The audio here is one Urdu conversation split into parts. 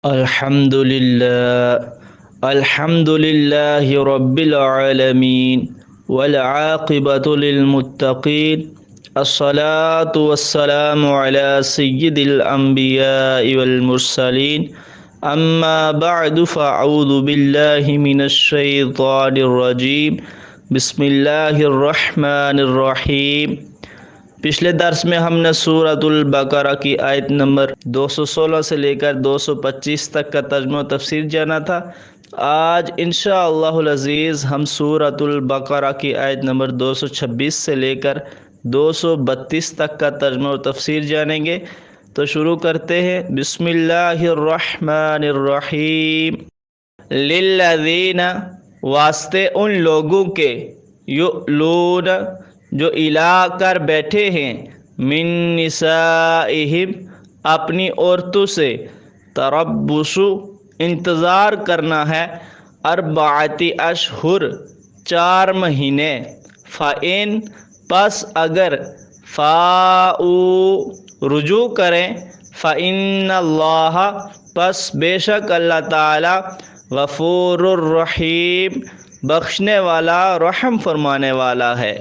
الحمد لله رب العالمين والعاقبة للمتقين الصلاة والسلام على سيد الأنبياء والمرسلين أما بعد فأعوذ بالله من الشيطان الرجيم بسم الله الرحمن الرحیم۔ پچھلے درس میں ہم نے سورۃ البقرہ کی آیت نمبر 216 سے لے کر 225 تک کا ترجمہ و تفسیر جانا تھا۔ آج انشاءاللہ العزیز ہم سورۃ البقرہ کی آیت نمبر 226 سے لے کر 232 تک کا ترجمہ و تفسیر جانیں گے۔ تو شروع کرتے ہیں۔ بسم اللہ الرحمن الرحیم۔ للذین، واسطے ان لوگوں کے، یؤلون، جو الا کر بیٹھے ہیں، من نسائہم، اپنی عورتوں سے، تربص، انتظار کرنا ہے، اربعۃ اشہر، 4 مہینے، فإن، پس اگر، فاؤ، رجوع کریں، فإن اللہ، پس بے شک اللہ تعالی، غفور الرحیم، بخشنے والا، رحم فرمانے والا ہے۔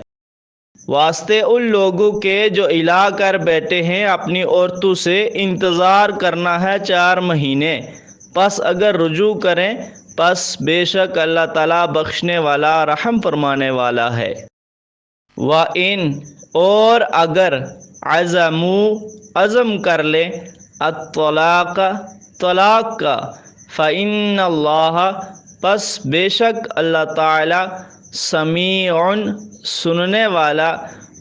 واسطے ان لوگوں کے جو الا کر بیٹھے ہیں اپنی عورتوں سے، انتظار کرنا ہے 4 مہینے، پس اگر رجوع کریں، پس بے شک اللہ تعالیٰ بخشنے والا، رحم فرمانے والا ہے۔ وَإِن، اور اگر، عزموا، عزم کر لیں، الطلاق، طلاق کا، فإن اللہ، پس بے شک اللہ تعالیٰ، سمیع، سننے والا،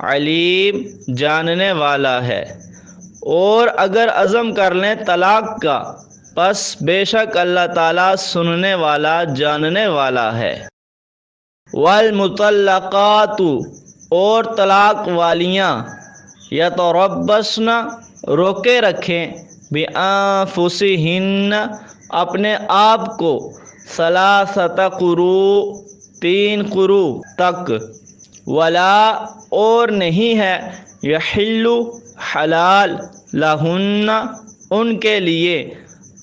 علیم، جاننے والا ہے۔ اور اگر عزم کر لیں طلاق کا، پس بے شک اللہ تعالیٰ سننے والا، جاننے والا ہے۔ والمطلقات، اور طلاق والیاں، یتربصن، روکے رکھیں، بانفسہن، اپنے آپ کو، 3 قروء، 3 قروء تک، ولا، اور نہیں ہے، یحل، حلال، لہن، ان کے لیے،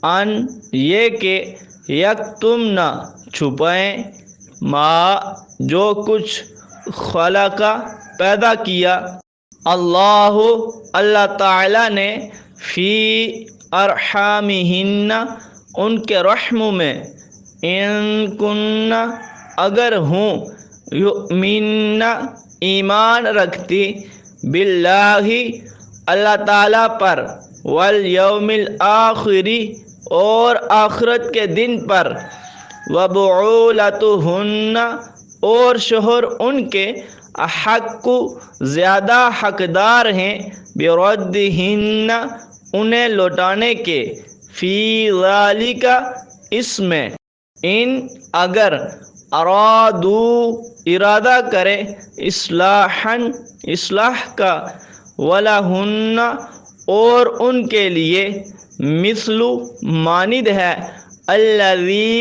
ان، یہ کہ، یکتمن، چھپائیں، ما، جو کچھ، خلق، پیدا کیا، اللہ، اللہ تعالی نے، فی ارحامہن، ان کے رحموں میں، ان کن، اگر ہوں، یؤمن، ایمان رکھتی، باللہ، اللہ تعالیٰ پر، والیوم الآخر، اور آخرت کے دن پر، وبعولتہن، اور شوہر ان کے، احق، زیادہ حقدار ہیں، بردہن، انہیں لوٹانے کے، فی ذالک، اس میں، ان، اگر، ارادو، ارادہ کرے، اصلاحا، اصلاح کا، ولہن، اور ان کے لیے، مثل، مانند ہے، الذی،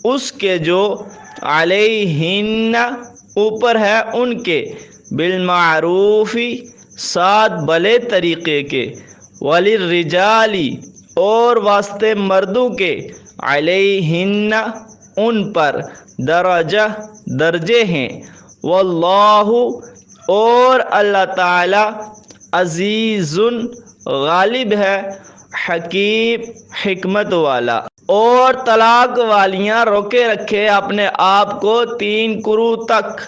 اس کے جو، علیہن، اوپر ہے ان کے، بالمعروف، ساتھ بھلے طریقے کے، وللرجال، اور واسطے مردوں کے، علیہن، ان پر، درجہ، درجے ہیں، واللہ، اور اللہ تعالی، عزیز، غالب ہے، حکیم، حکمت والا۔ اور طلاق والیاں روکے رکھے اپنے آپ کو 3 قروء تک،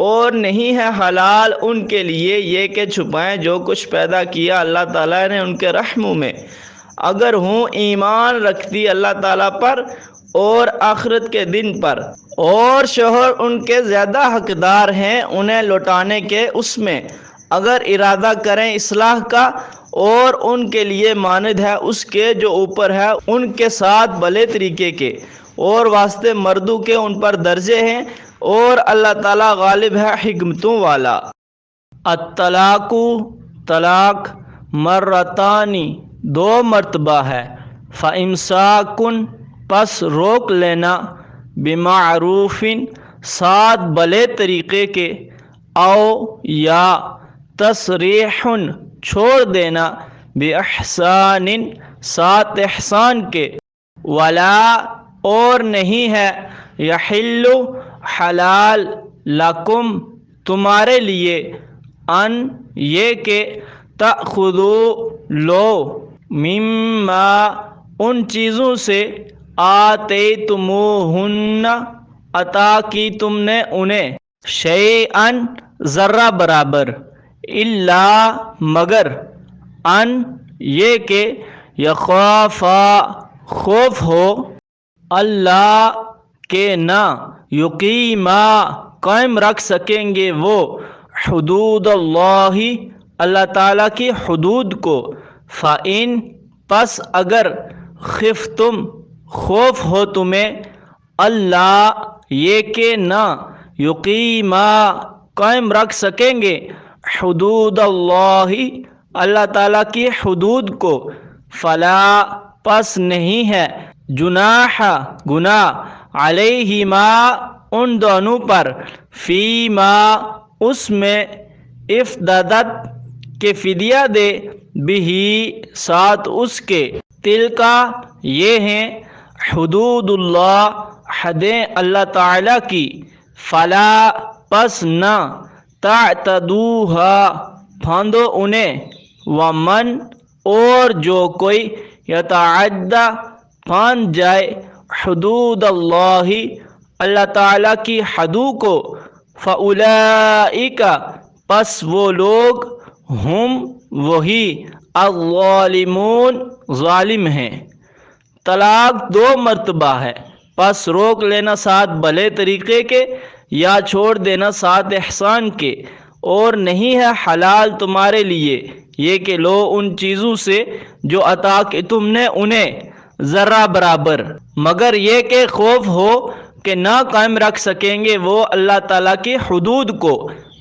اور نہیں ہے حلال ان کے لیے یہ کہ چھپائیں جو کچھ پیدا کیا اللہ تعالیٰ نے ان کے رحموں میں، اگر ہوں ایمان رکھتی اللہ تعالیٰ پر اور آخرت کے دن پر، اور شوہر ان کے زیادہ حقدار ہیں انہیں لوٹانے کے، اس میں، اگر ارادہ کریں اصلاح کا، اور ان کے لیے مانند ہے اس کے جو اوپر ہے ان کے ساتھ بھلے طریقے کے، اور واسطے مردوں کے ان پر درجے ہیں، اور اللہ تعالیٰ غالب ہے، حکمتوں والا۔ الطلاق، طلاق، مرتانی، 2 مرتبہ ہے، فامساکن، پس روک لینا، بمعروف، ساتھ بھلے طریقے کے، او، یا، تسریح، چھوڑ دینا، باحسان، ساتھ احسان کے، ولا اور نہیں ہے یحل حلال لکم تمہارے لیے ان یہ کہ تأخذو لو مما ان چیزوں سے آتیتموہن عطا کی تم نے انہیں شیئن ذرہ برابر الا مگر ان یہ کہ یخافا خوف ہو اللہ کے نہ یقیما قائم رکھ سکیں گے وہ حدود اللہ اللہ تعالیٰ کی حدود کو فَإِن پس اگر خفتم خوف ہو تمہیں اللہ یہ کہ نہ یقیما قائم رکھ سکیں گے حدود اللہ اللہ تعالیٰ کی حدود کو فلا پس نہیں ہے جناح گناہ علیہما ان دونوں پر فیما اس میں افتدت کہ فدیہ دے بھی ساتھ اس کے تلکا یہ ہیں حدود اللہ حدیں اللہ تعالیٰ کی فلا پس نہ تعتدوہا پھاندو انہیں ومن اور جو کوئی یتعدی پھاند جائے حدود اللہ اللہ تعالیٰ کی حدوں کو فَأُولَئِكَ پس وہ لوگ ہم وہی الظالمون ظالم ہیں۔ طلاق 2 مرتبہ ہے، پس روک لینا ساتھ بھلے طریقے کے یا چھوڑ دینا ساتھ احسان کے، اور نہیں ہے حلال تمہارے لیے یہ کہ لو ان چیزوں سے جو عطا کہ تم نے انہیں ذرہ برابر، مگر یہ کہ خوف ہو کہ نہ قائم رکھ سکیں گے وہ اللہ تعالیٰ کی حدود کو۔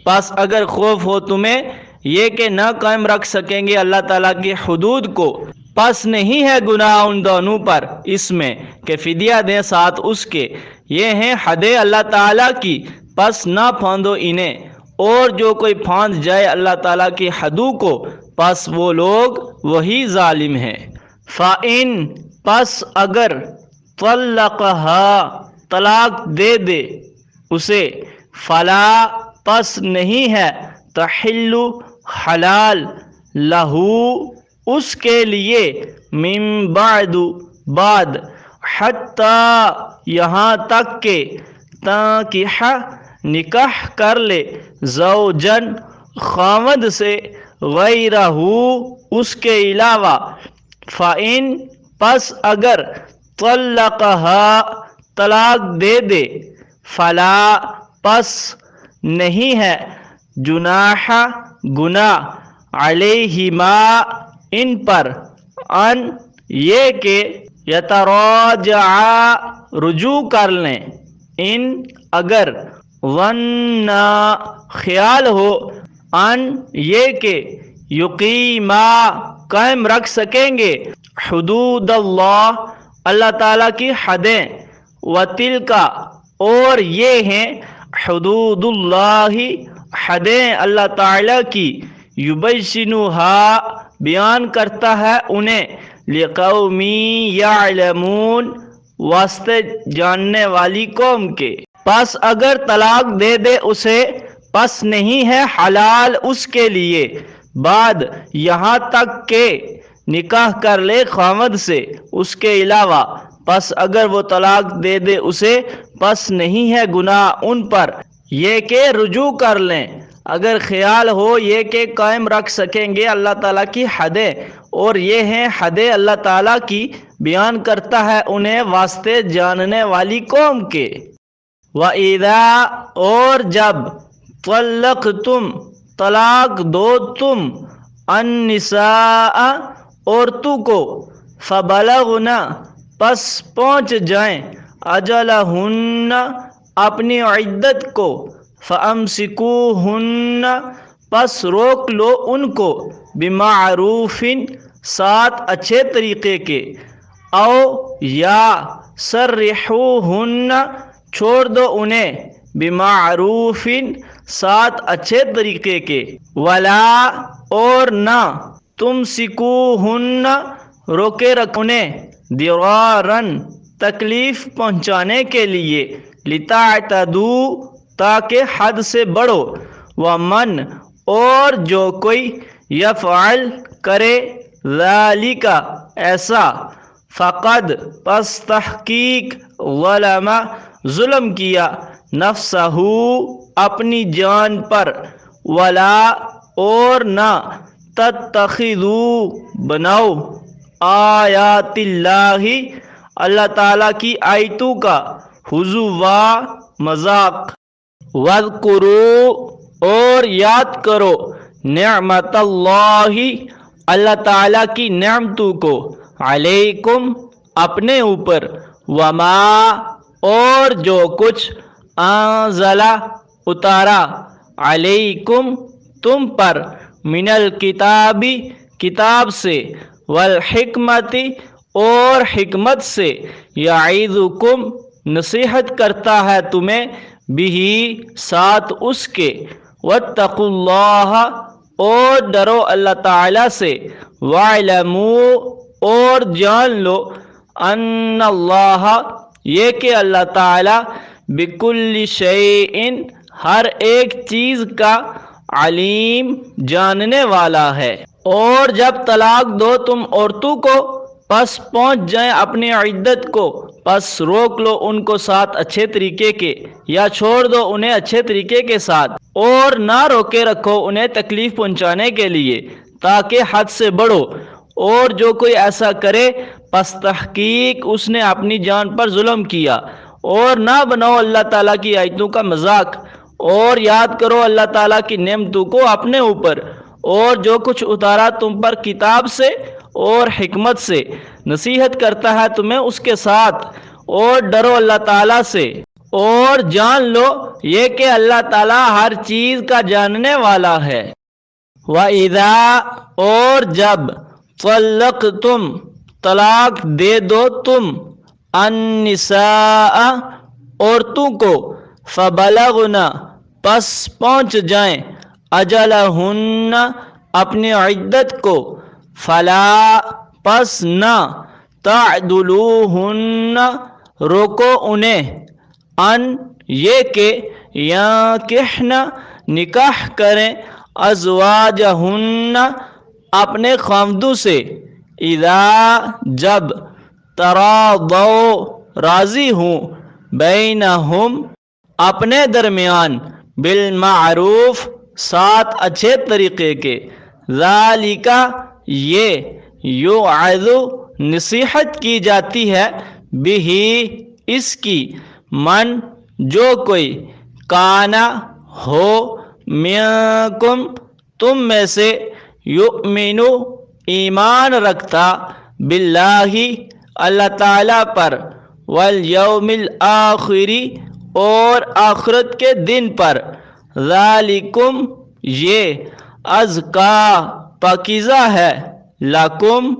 پس اگر خوف ہو تمہیں یہ کہ نہ قائم رکھ سکیں گے اللہ تعالیٰ کی حدود کو، پس نہیں ہے گناہ ان دونوں پر اس میں کہ فدیہ دیں ساتھ اس کے، یہ ہیں حدیں اللہ تعالیٰ کی، پس نہ پھاندو انہیں، اور جو کوئی پھاند جائے اللہ تعالیٰ کی حدوں کو پس وہ لوگ وہی ظالم ہیں۔ فَإِن پس اگر طلقها طلاق دے دے اسے فلا پس نہیں ہے تحل حلال لہو اس کے لیے من بعد حتی یہاں تک کہ تنکح نکاح کر لے زوجن خاوند سے غیرہ اس کے علاوہ فَإِن پس اگر طلقها طلاق دے دے فلا پس نہیں ہے جناح گناہ علیہما ان پر ان یہ کہ یتراجعا رجوع کر لیں ان اگر ظنا خیال ہو ان یہ کہ یقیما قائم رکھ سکیں گے حدود اللہ اللہ تعالیٰ کی حدیں وتلکا اور یہ ہیں حدود اللہ حدیں اللہ تعالیٰ کی یبینھا بیان کرتا ہے انہیں لقوم یعلمون واسطے جاننے والی قوم کے۔ پس اگر طلاق دے دے اسے پس نہیں ہے حلال اس کے لیے بعد یہاں تک کہ نکاح کر لے خاوند سے اس کے علاوہ، پس اگر وہ طلاق دے دے اسے پس نہیں ہے گناہ ان پر یہ کہ رجوع کر لیں اگر خیال ہو یہ کہ قائم رکھ سکیں گے اللہ تعالیٰ کی حدیں، اور یہ ہیں حدیں اللہ تعالیٰ کی بیان کرتا ہے انہیں واسطے جاننے والی قوم کے۔ وَإِذَا اور جب طلقتم طلاق دو تم النساء عورتوں کو فبلغن پس پہنچ جائیں اجلہن اپنی عدت کو فامسکوہن پس روک لو ان کو بمعروف ساتھ اچھے طریقے کے او یا سرحوہن چھوڑ دو انہیں بمعروف ساتھ اچھے طریقے کے ولا اور نہ تم سکوہن روکے رکھنے درارن تکلیف پہنچانے کے لیے، لتعتدو تاکہ حد سے بڑھو، ومن اور جو کوئی یفعل کرے ذالک ایسا، فقد پس تحقیق ظلم ظلم کیا، نفسہ اپنی جان پر، ولا اور نہ، تتخذو بناؤ، آیات اللہ اللہ تعالیٰ کی آیتوں کا، ہزوا مذاق، وذکروا اور یاد کرو، نعمت اللہ اللہ تعالیٰ کی نعمتوں کو، علیکم اپنے اوپر، وما اور جو کچھ، انزلہ اتارا، علیکم تم پر، من الکتاب کتاب سے، والحکمت اور حکمت سے، یعظکم نصیحت کرتا ہے تمہیں، بھی ساتھ اس کے، واتقوا اللہ اور ڈرو اللہ تعالیٰ سے، وَاعْلَمُوا اور جان لو، ان اللہ یہ کہ اللہ تعالیٰ، بکل شیء ہر ایک چیز کا، علیم جاننے والا ہے۔ اور جب طلاق دو تم عورتوں کو، پس پہنچ جائیں اپنی عدت کو، پس روک لو ان کو ساتھ اچھے طریقے کے، یا چھوڑ دو انہیں اچھے طریقے کے ساتھ، اور نہ روکے رکھو انہیں تکلیف پہنچانے کے لیے، تاکہ حد سے بڑھو، اور جو کوئی ایسا کرے پس تحقیق اس نے اپنی جان پر ظلم کیا، اور نہ بناؤ اللہ تعالیٰ کی آیتوں کا مذاق، اور یاد کرو اللہ تعالیٰ کی نعمتوں کو اپنے اوپر، اور جو کچھ اتارا تم پر کتاب سے اور حکمت سے، نصیحت کرتا ہے تمہیں اس کے ساتھ، اور ڈرو اللہ تعالیٰ سے، اور جان لو یہ کہ اللہ تعالیٰ ہر چیز کا جاننے والا ہے۔ وَإِذَا اور جب، طَلَّقْتُمْ طلاق دے دو تم، النساء عورتوں کو، فَبَلَغْنَ پس پہنچ جائیں، اجلہن اپنی عدت کو، فلا پس نہ، تعدلوہن روکو انہیں، ان یہ کہ، یانکحن نکاح کریں، ازواجہن اپنے خاوندوں سے، اذا جب، تراضوا راضی ہوں، بینہم اپنے درمیان، بالمعروف ساتھ اچھے طریقے کے، ذالک یہ، یوعظ نصیحت کی جاتی ہے، بہ اس کی، من جو کوئی، کانا ہو، منکم تم میں سے، یؤمن ایمان رکھتا، باللہ اللہ تعالیٰ پر، والیوم الآخر اور آخرت کے دن پر، ذالکم یہ، ازکا پاکیزہ ہے، لکم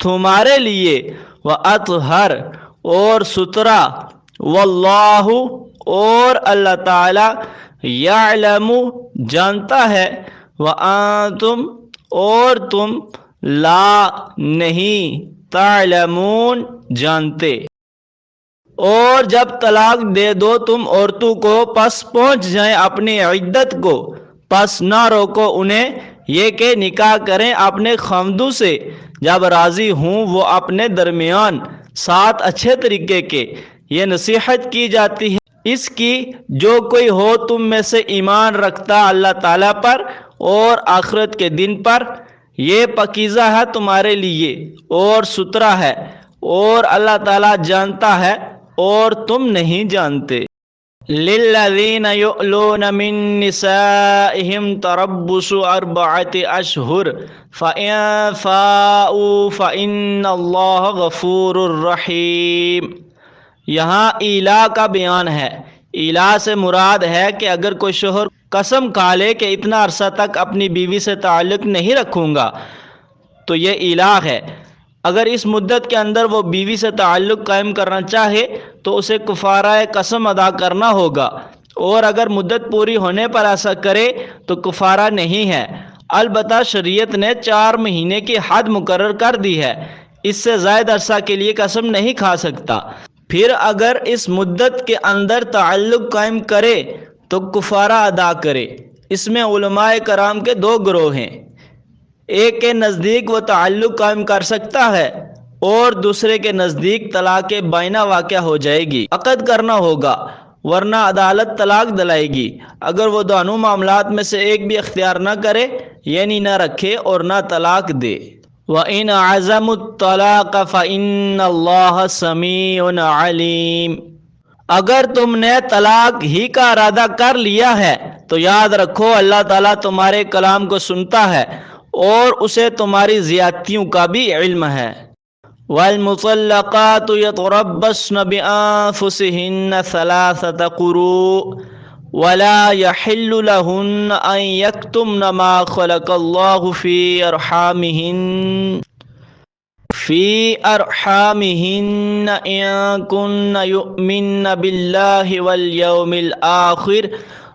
تمہارے لیے، واطہر اور سترا، واللہ اور اللہ تعالیٰ، یعلم جانتا ہے، وانتم اور تم، لا نہیں، تعلمون جانتے۔ اور جب طلاق دے دو تم عورتوں کو، پس پہنچ جائیں اپنی عدت کو، پس نہ روکو انہیں، یہ کہ نکاح کریں اپنے خاوندوں سے، جب راضی ہوں وہ اپنے درمیان، ساتھ اچھے طریقے کے، یہ نصیحت کی جاتی ہے اس کی، جو کوئی ہو تم میں سے ایمان رکھتا اللہ تعالیٰ پر اور آخرت کے دن پر، یہ پاکیزہ ہے تمہارے لیے اور سترا ہے، اور اللہ تعالیٰ جانتا ہے اور تم نہیں جانتے۔ للذین یؤلون من نسائہم تربص 4 اشہر فإن فاؤوا فإن اللہ غفور رحیم۔ یہاں ایلا کا بیان ہے۔ ایلا سے مراد ہے کہ اگر کوئی شوہر قسم کھا لے کہ اتنا عرصہ تک اپنی بیوی سے تعلق نہیں رکھوں گا، تو یہ ایلا ہے۔ اگر اس مدت کے اندر وہ بیوی سے تعلق قائم کرنا چاہے تو اسے کفارہ قسم ادا کرنا ہوگا، اور اگر مدت پوری ہونے پر ایسا کرے تو کفارہ نہیں ہے۔ البتہ شریعت نے 4 مہینے کی حد مقرر کر دی ہے اس سے زائد عرصہ کے لیے قسم نہیں کھا سکتا۔ پھر اگر اس مدت کے اندر تعلق قائم کرے تو کفارہ ادا کرے۔ اس میں علماء کرام کے دو گروہ ہیں، ایک کے نزدیک وہ تعلق قائم کر سکتا ہے اور دوسرے کے نزدیک طلاق بائنہ واقع ہو جائے گی، عقد کرنا ہوگا ورنہ عدالت طلاق دلائے گی اگر وہ دونوں معاملات میں سے ایک بھی اختیار نہ کرے، یعنی نہ رکھے اور نہ طلاق دے۔ وَإِنْ عَزَمُوا الطَّلَاقَ فَإِنَّ اللَّهَ سَمِيعٌ عَلِيمٌ۔ اگر تم نے طلاق ہی کا ارادہ کر لیا ہے تو یاد رکھو اللہ تعالیٰ تمہارے کلام کو سنتا ہے اور اسے تمہاری زیادتیوں کا بھی علم ہے۔ وَالْمُطَلَّقَاتُ يَتَرَبَّصْنَ بِأَنفُسِهِنَّ ثَلَاثَةَ قُرُوءٍ وَلَا يَحِلُّ لَهُنَّ أَن يَكْتُمْنَ مَا خَلَقَ اللَّهُ في أرحامهن إن كن يؤمن بالله واليوم الآخر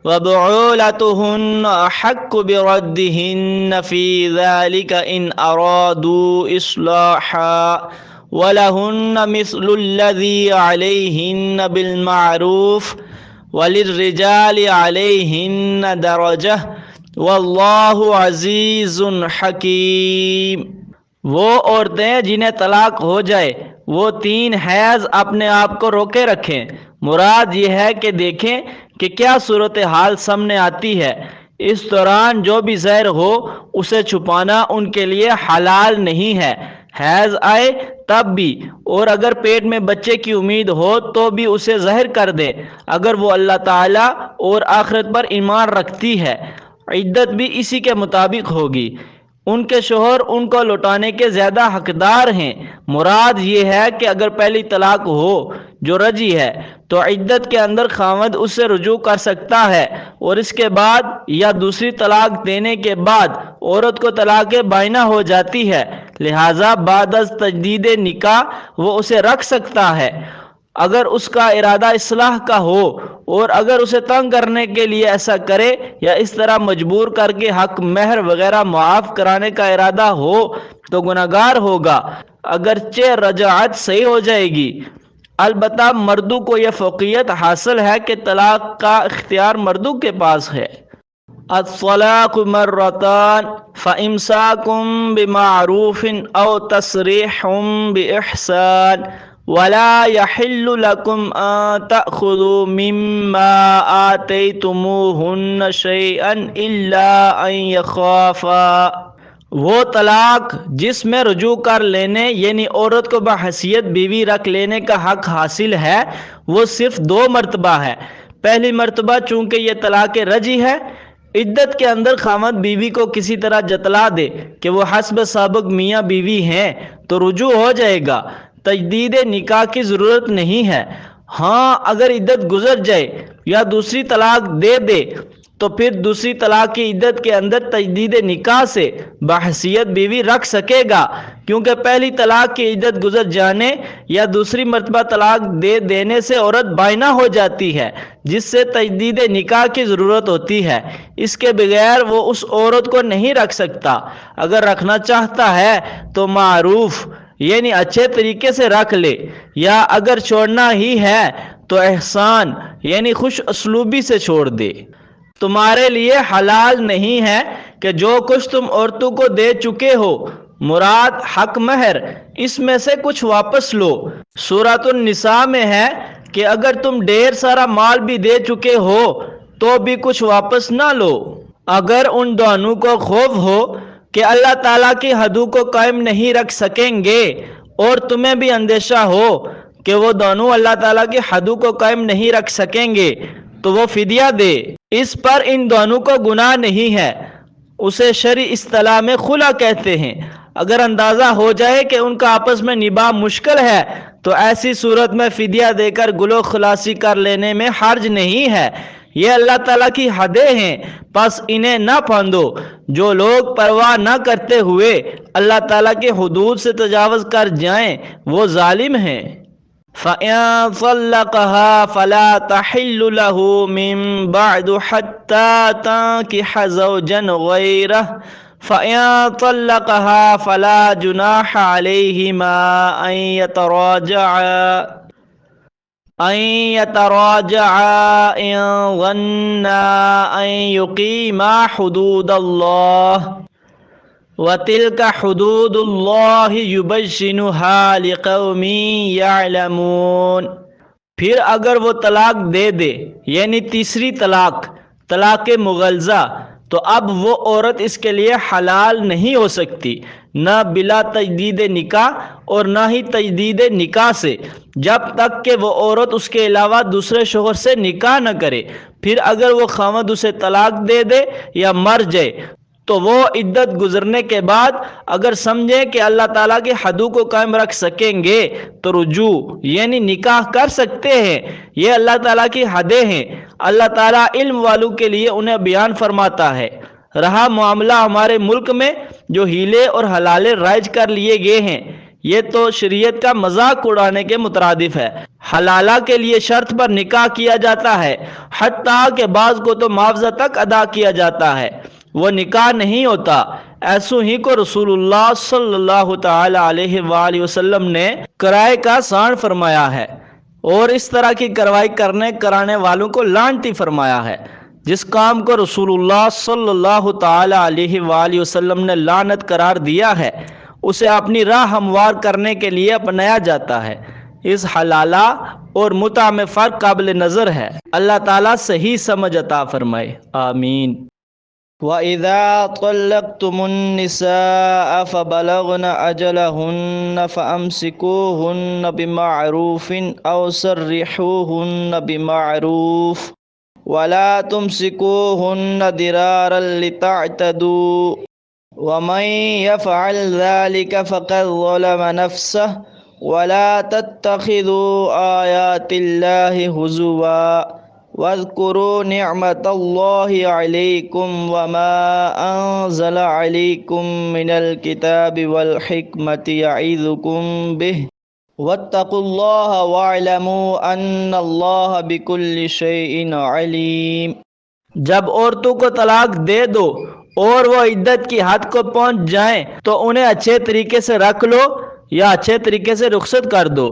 وبعولتهن أحق بردهن في ذلك إن أرادوا إصلاحا ولهن مثل الذي عليهن بالمعروف وللرجال عليهن درجة والله عزيز حكيم۔ وہ عورتیں جنہیں طلاق ہو جائے وہ 3 حیض اپنے آپ کو روکے رکھیں۔ مراد یہ ہے کہ دیکھیں کہ کیا صورتحال سامنے آتی ہے، اس دوران جو بھی زہر ہو اسے چھپانا ان کے لیے حلال نہیں ہے، حیض آئے تب بھی، اور اگر پیٹ میں بچے کی امید ہو تو بھی اسے ظاہر کر دے اگر وہ اللہ تعالیٰ اور آخرت پر ایمان رکھتی ہے۔ عدت بھی اسی کے مطابق ہوگی۔ ان کے شوہر ان کو لوٹانے کے زیادہ حقدار ہیں۔ مراد یہ ہے کہ اگر پہلی طلاق ہو جو رجعی ہے تو عدت کے اندر خاوند اس سے رجوع کر سکتا ہے اور اس کے بعد یا دوسری طلاق دینے کے بعد عورت کو طلاق بائنہ ہو جاتی ہے، لہٰذا بعد از تجدید نکاح وہ اسے رکھ سکتا ہے اگر اس کا ارادہ اصلاح کا ہو، اور اگر اسے تنگ کرنے کے لیے ایسا کرے یا اس طرح مجبور کر کے حق مہر وغیرہ معاف کرانے کا ارادہ ہو تو گناہگار ہوگا، اگرچہ رجعت صحیح ہو جائے گی۔ البتہ مردوں کو یہ فوقیت حاصل ہے کہ طلاق کا اختیار مردوں کے پاس ہے۔ الطلاق مرتان فإمساك بمعروف أو تسريح بإحسان ولا يحل لكم أن تأخذوا مما آتيتموهن شيئا إلا أن يخافا۔ وہ طلاق جس میں رجوع کر لینے یعنی عورت کو بحیثیت بیوی رکھ لینے کا حق حاصل ہے وہ صرف 2 مرتبہ ہے۔ پہلی مرتبہ چونکہ یہ طلاق رجعی ہے، عدت کے اندر خاوند بیوی کو کسی طرح جتلا دے کہ وہ حسب سابق میاں بیوی ہیں تو رجوع ہو جائے گا، تجدید نکاح کی ضرورت نہیں ہے۔ ہاں اگر عدت گزر جائے یا دوسری طلاق دے دے تو پھر دوسری طلاق کی عدت کے اندر تجدید نکاح سے بحیثیت بیوی رکھ سکے گا، کیونکہ پہلی طلاق کی عدت گزر جانے یا دوسری مرتبہ طلاق دے دینے سے عورت بائنہ ہو جاتی ہے جس سے تجدید نکاح کی ضرورت ہوتی ہے۔ اس کے بغیر وہ اس عورت کو نہیں رکھ سکتا۔ اگر رکھنا چاہتا ہے تو معروف یعنی اچھے طریقے سے رکھ لے، یا اگر چھوڑنا ہی ہے تو احسان یعنی خوش اسلوبی سے چھوڑ دے۔ تمہارے لیے حلال نہیں ہے کہ جو کچھ تم عورتوں کو دے چکے ہو، مراد حق مہر، اس میں سے کچھ واپس لو۔ سورۃ النساء میں ہے کہ اگر تم ڈھیر سارا مال بھی دے چکے ہو تو بھی کچھ واپس نہ لو۔ اگر ان دونوں کو خوف ہو کہ اللہ تعالیٰ کی حدوں کو قائم نہیں رکھ سکیں گے اور تمہیں بھی اندیشہ ہو کہ وہ دونوں اللہ تعالیٰ کی حدوں کو قائم نہیں رکھ سکیں گے تو وہ فدیہ دے۔ اس پر ان دونوں کو گناہ نہیں ہے، اسے شرعی اصطلاح میں خلا کہتے ہیں۔ اگر اندازہ ہو جائے کہ ان کا آپس میں نباہ مشکل ہے تو ایسی صورت میں فدیہ دے کر گلو خلاصی کر لینے میں حرج نہیں ہے۔ یہ اللہ تعالیٰ کی حدیں ہیں، پس انہیں نہ پھاندو۔ جو لوگ پرواہ نہ کرتے ہوئے اللہ تعالیٰ کے حدود سے تجاوز کر جائیں وہ ظالم ہیں۔ فَإِن طَلَّقَهَا فَلَا تَحِلُّ لَهُ مِن بَعْدُ حَتَّى تَنكِحَ زَوْجًا غَيْرَهُ فَإِن طَلَّقَهَا فَلَا جُنَاحَ عَلَيْهِمَا أَن يتراجعا إن ظنا أن يقيما حدود الله وتلك حدود الله يبينها لقوم يعلمون۔ پھر اگر وہ طلاق دے دے یعنی تیسری طلاق مغلظہ، تو اب وہ عورت اس کے لیے حلال نہیں ہو سکتی، نہ بلا تجدید نکاح اور نہ ہی تجدید نکاح سے، جب تک کہ وہ عورت اس کے علاوہ دوسرے شوہر سے نکاح نہ کرے۔ پھر اگر وہ خاوند اسے طلاق دے دے یا مر جائے تو وہ عدت گزرنے کے بعد اگر سمجھیں کہ اللہ تعالیٰ کی حدود کو قائم رکھ سکیں گے تو رجوع یعنی نکاح کر سکتے ہیں۔ یہ اللہ تعالیٰ کی حدیں ہیں، اللہ تعالیٰ علم والوں کے لیے انہیں بیان فرماتا ہے۔ رہا معاملہ ہمارے ملک میں جو ہیلے اور حلالے رائج کر لیے گئے ہیں، یہ تو شریعت کا مذاق اڑانے کے مترادف ہے۔ حلالہ کے لیے شرط پر نکاح کیا جاتا ہے، حتیٰ کہ بعض کو تو معاوضہ تک ادا کیا جاتا ہے، وہ نکاح نہیں ہوتا۔ ایسو ہی کو رسول اللہ صلی اللہ تعالی علیہ وآلہ وسلم نے کرائے کا سان فرمایا ہے اور اس طرح کی کارروائی کرانے والوں کو لعنتی فرمایا ہے۔ جس کام کو رسول اللہ صلی اللہ تعالی علیہ وآلہ وسلم نے لعنت قرار دیا ہے، اسے اپنی راہ ہموار کرنے کے لیے اپنایا جاتا ہے۔ اس حلالہ اور متع میں فرق قابل نظر ہے۔ اللہ تعالیٰ صحیح سمجھ عطا فرمائے، آمین۔ وَإِذَا طَلَّقْتُمُ النِّسَاءَ فَبَلَغْنَ أَجَلَهُنَّ فَأَمْسِكُوهُنَّ بِمَعْرُوفٍ أَوْ سَرِّحُوهُنَّ بِمَعْرُوفٍ وَلَا تُمْسِكُوهُنَّ ضِرَارًا لِتَعْتَدُوا وَمَن يَفْعَلْ ذَلِكَ فَقَدْ ظَلَمَ نَفْسَهُ وَلَا تَتَّخِذُوا آيَاتِ اللَّهِ هُزُوًا وَاذْكُرُوا نِعْمَةَ اللَّهِ عَلَيْكُمْ وَمَا أَنزَلَ عَلَيْكُمْ مِنَ الْكِتَابِ وَالْحِكْمَةِ يَعِظُكُمْ بِهِ وَاتَّقُوا اللَّهَ وَاعْلَمُوا أَنَّ اللَّهَ بِكُلِّ شَيْءٍ عَلِيمٌ۔ جب عورتوں کو طلاق دے دو اور وہ عدت کی حد کو پہنچ جائیں تو انہیں اچھے طریقے سے رکھ لو یا اچھے طریقے سے رخصت کر دو۔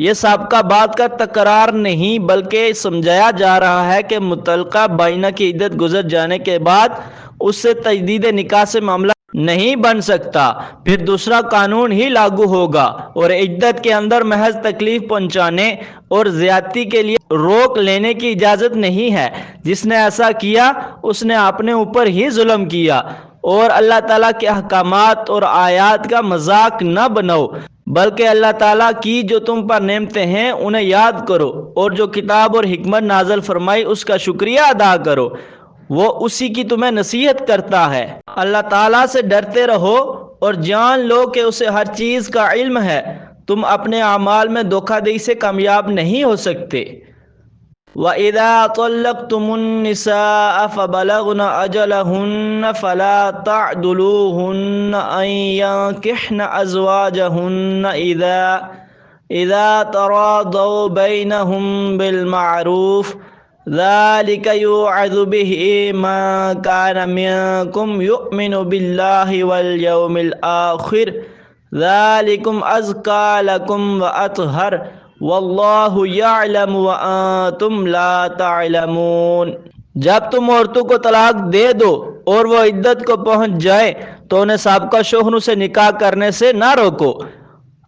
یہ سابقہ بات کا تکرار نہیں بلکہ سمجھایا جا رہا ہے کہ متعلقہ بائنہ کی عدت گزر جانے کے بعد اس سے تجدید نکاح سے معاملہ نہیں بن سکتا، پھر دوسرا قانون ہی لاگو ہوگا اور عدت کے اندر محض تکلیف پہنچانے اور زیادتی کے لیے روک لینے کی اجازت نہیں ہے۔ جس نے ایسا کیا اس نے اپنے اوپر ہی ظلم کیا، اور اللہ تعالیٰ کے احکامات اور آیات کا مذاق نہ بناؤ، بلکہ اللہ تعالیٰ کی جو تم پر نعمتیں ہیں انہیں یاد کرو، اور جو کتاب اور حکمت نازل فرمائی اس کا شکریہ ادا کرو، وہ اسی کی تمہیں نصیحت کرتا ہے۔ اللہ تعالیٰ سے ڈرتے رہو اور جان لو کہ اسے ہر چیز کا علم ہے، تم اپنے اعمال میں دھوکہ دہی سے کامیاب نہیں ہو سکتے۔ وَإِذَا طَلَّقْتُمُ النِّسَاءَ فَبَلَغْنَ أَجَلَهُنَّ فَلَا تَعْضُلُوهُنَّ أَن يَنكِحْنَ أَزْوَاجَهُنَّ إِذَا تَرَاضَوْا بَيْنَهُم بِالْمَعْرُوفِ ذَلِكَ يُوعَظُ بِهِ مَن كَانَ مِنكُمْ يُؤْمِنُ بِاللَّهِ وَالْيَوْمِ الْآخِرِ ذَلِكُمْ أَزْكَىٰ لَكُمْ وَأَطْهَرُ واللہ یعلم وانتم لا تعلمون۔ جب تم عورتوں کو طلاق دے دو اور وہ عدت کو پہنچ جائے تو انہیں سابقہ شوہروں سے نکاح کرنے سے نہ روکو،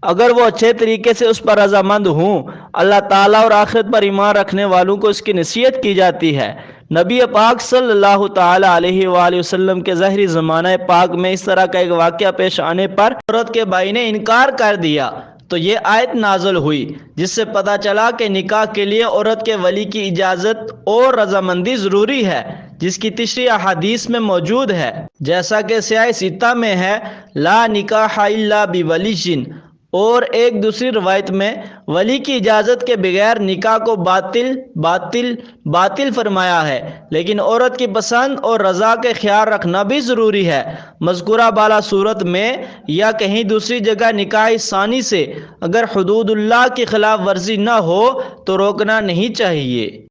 اگر وہ اچھے طریقے سے اس پر رضامند ہوں۔ اللہ تعالیٰ اور آخرت پر ایمان رکھنے والوں کو اس کی نصیحت کی جاتی ہے۔ نبی پاک صلی اللہ تعالی علیہ وآلہ وسلم کے ظاہری زمانہ پاک میں اس طرح کا ایک واقعہ پیش آنے پر عورت کے بھائی نے انکار کر دیا تو یہ آیت نازل ہوئی، جس سے پتہ چلا کہ نکاح کے لیے عورت کے ولی کی اجازت اور رضامندی ضروری ہے، جس کی تشریح احادیث میں موجود ہے، جیسا کہ سیاہ ستہ میں ہے لا نکاح الا بولی، اور ایک دوسری روایت میں ولی کی اجازت کے بغیر نکاح کو باطل فرمایا ہے، لیکن عورت کی پسند اور رضا کے خیال رکھنا بھی ضروری ہے۔ مذکورہ بالا صورت میں یا کہیں دوسری جگہ نکاح ثانی سے اگر حدود اللہ کی خلاف ورزی نہ ہو تو روکنا نہیں چاہیے۔